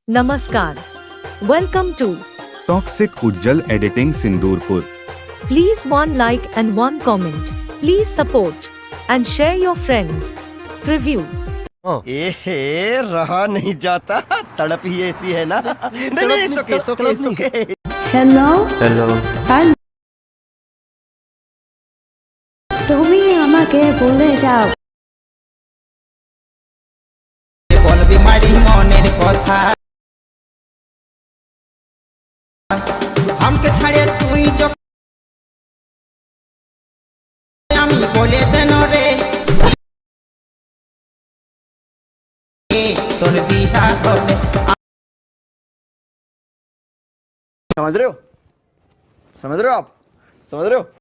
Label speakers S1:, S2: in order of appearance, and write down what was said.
S1: Namaskar. Welcome to
S2: Toxic UJJAL Editing Sindurpur.
S1: Please one like and one comment. Please support and share your friends. Preview.
S3: रहा नहीं जाता तड़प ही ऐसी है ना नहीं सुके
S4: হ্যালো
S5: হ্যালো
S4: কাল তুমি আমাকে ভুলে যাও
S6: বলবি মারি মনের কথা আমাকে ছাড়ে তুই যখন আমি বলে দেন রে তোর বিয়া হবে
S3: समझ रहे हो आप समझ रहे हो